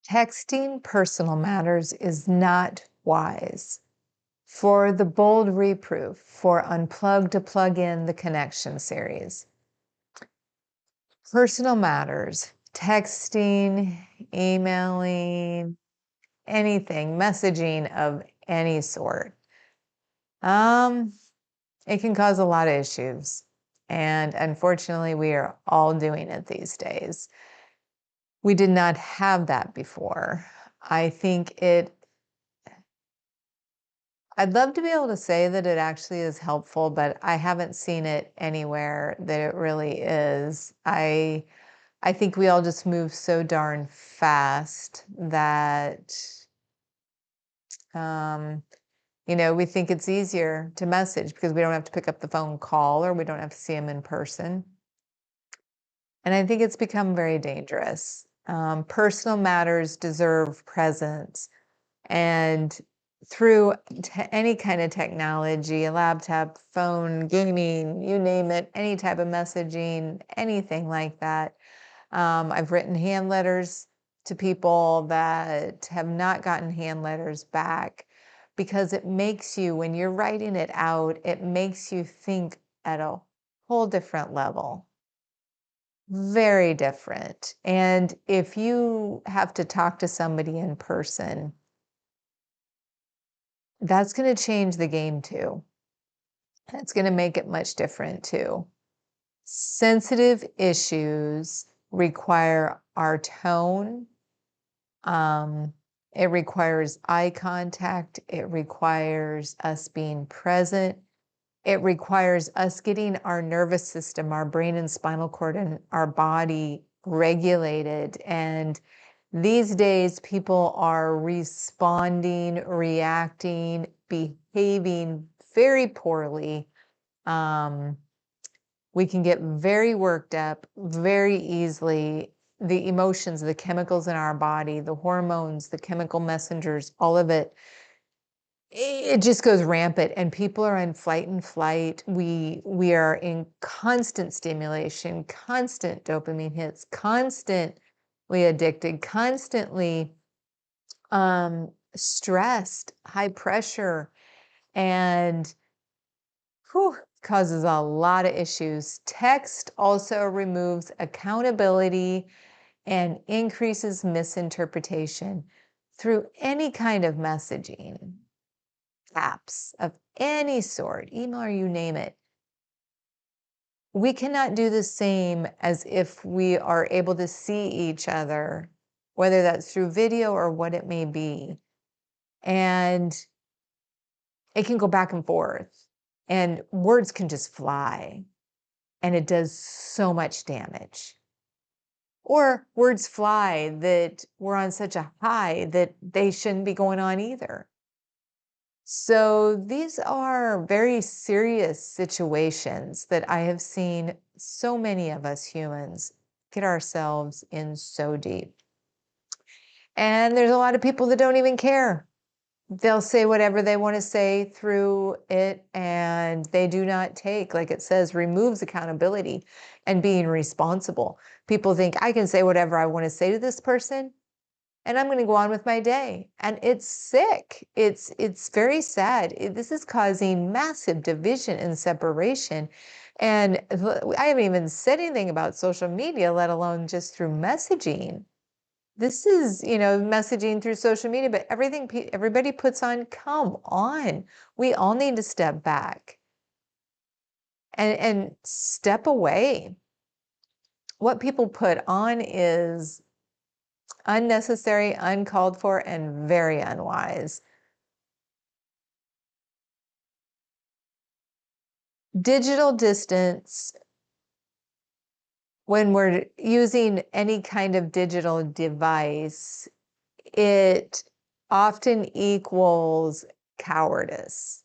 Texting personal matters is not wise. For the bold reproof for Unplug to Plug in the Connection series. Personal matters, texting, emailing, anything, messaging of any sort. It can cause a lot of issues. And unfortunately, we are all doing it these days. We did not have that before. I think I'd love to be able to say that it actually is helpful, but I haven't seen it anywhere that it really is. I think we all just move so darn fast that, we think it's easier to message because we don't have to pick up the phone call or we don't have to see them in person. And I think it's become very dangerous. Personal matters deserve presence. And through any kind of technology, a laptop, phone, gaming, you name it, any type of messaging, anything like that. I've written hand letters to people that have not gotten hand letters back because it makes you, when you're writing it out, it makes you think at a whole different level. Very different. And if you have to talk to somebody in person, that's going to change the game too. It's going to make it much different too. Sensitive issues require our tone. It requires eye contact. It requires us being present. It requires us getting our nervous system, our brain and spinal cord, and our body regulated. And these days, people are responding, reacting, behaving very poorly. We can get very worked up very easily. The emotions, the chemicals in our body, the hormones, the chemical messengers, all of it, it just goes rampant, and people are in flight and flight. We are in constant stimulation, constant dopamine hits, constantly addicted, constantly stressed, high pressure, and causes a lot of issues. Text also removes accountability and increases misinterpretation through any kind of messaging, apps of any sort, email or you name it. We cannot do the same as if we are able to see each other, whether that's through video or what it may be. And it can go back and forth, and words can just fly, and it does so much damage. Or words fly that we're on such a high that they shouldn't be going on either. So these are very serious situations that I have seen so many of us humans get ourselves in so deep. And there's a lot of people that don't even care. They'll say whatever they want to say through it, and they do not take, like it says, removes accountability and being responsible. People think I can say whatever I want to say to this person, and I'm going to go on with my day. And it's sick. It's very sad. This is causing massive division and separation. And I haven't even said anything about social media, let alone just through messaging. This is, messaging through social media, but everybody puts on, come on. We all need to step back and step away. What people put on is unnecessary, uncalled for, and very unwise. Digital distance, when we're using any kind of digital device, it often equals cowardice.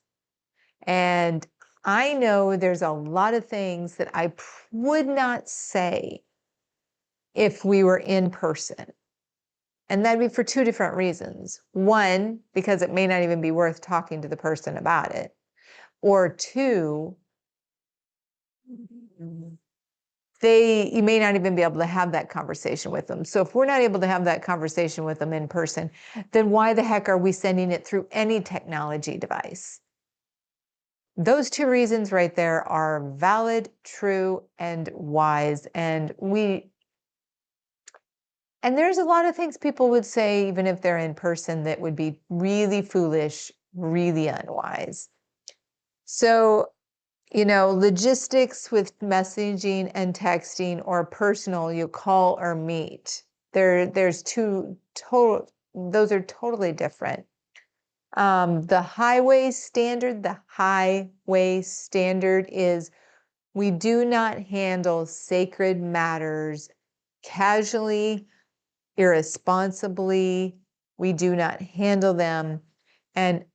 And I know there's a lot of things that I would not say if we were in person. And that'd be for two different reasons. One, because it may not even be worth talking to the person about it. Or two, you may not even be able to have that conversation with them. So if we're not able to have that conversation with them in person, then why the heck are we sending it through any technology device? Those two reasons right there are valid, true, and wise. And there's a lot of things people would say, even if they're in person, that would be really foolish, really unwise. So, logistics with messaging and texting or personal, you call or meet. Those are totally different. The highway standard is we do not handle sacred matters casually, irresponsibly. We do not handle them. And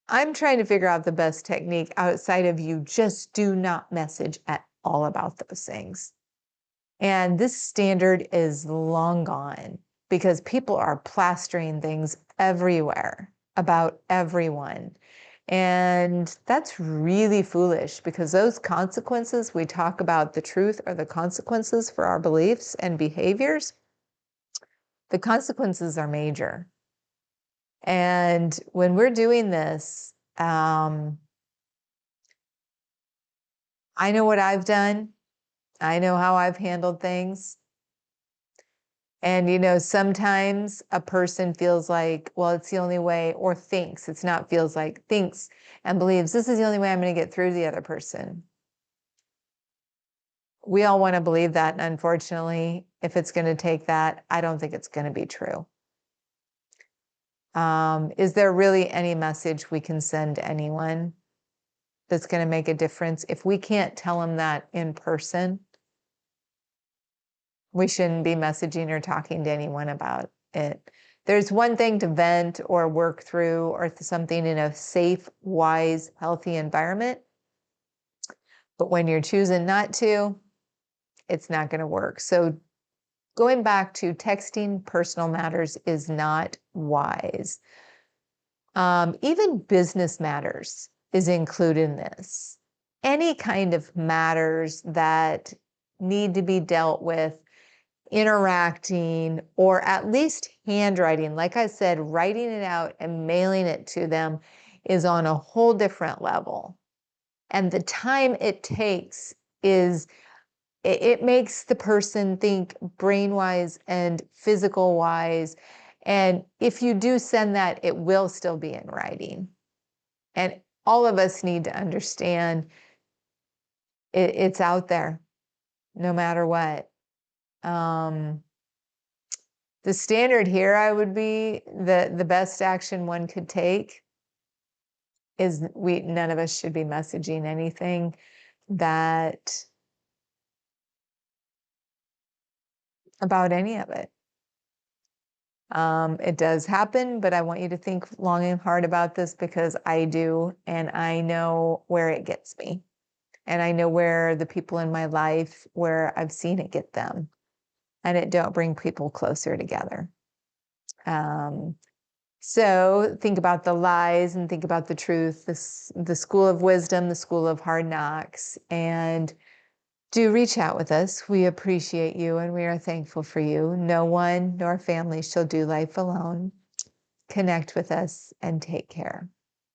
I'm trying to figure out the best technique outside of you just do not message at all about those things. And this standard is long gone because people are plastering things everywhere about everyone. And that's really foolish because those consequences, we talk about the truth or the consequences for our beliefs and behaviors. The consequences are major. And when we're doing this, I know what I've done. I know how I've handled things. And, sometimes a person feels like, well, it's the only way, or thinks, it's not feels like, thinks and believes this is the only way I'm going to get through to the other person. We all want to believe that. And unfortunately, if it's going to take that, I don't think it's going to be true. Is there really any message we can send anyone that's going to make a difference? If we can't tell them that in person, we shouldn't be messaging or talking to anyone about it. There's one thing to vent or work through or something in a safe, wise, healthy environment. But when you're choosing not to, it's not going to work. So going back to texting personal matters is not wise. Even business matters is included in this. Any kind of matters that need to be dealt with, interacting, or at least handwriting. Like I said, writing it out and mailing it to them is on a whole different level. And the time it takes it makes the person think brain-wise and physical-wise. And if you do send that, it will still be in writing. And all of us need to understand it's out there no matter what. The standard here, I would be the best action one could take is none of us should be messaging anything that about any of it. It does happen, but I want you to think long and hard about this because I do, and I know where it gets me. And I know where the people in my life where I've seen it get them, and it don't bring people closer together. So think about the lies and think about the truth, the school of wisdom, the school of hard knocks, and do reach out with us. We appreciate you and we are thankful for you. No one nor family shall do life alone. Connect with us and take care.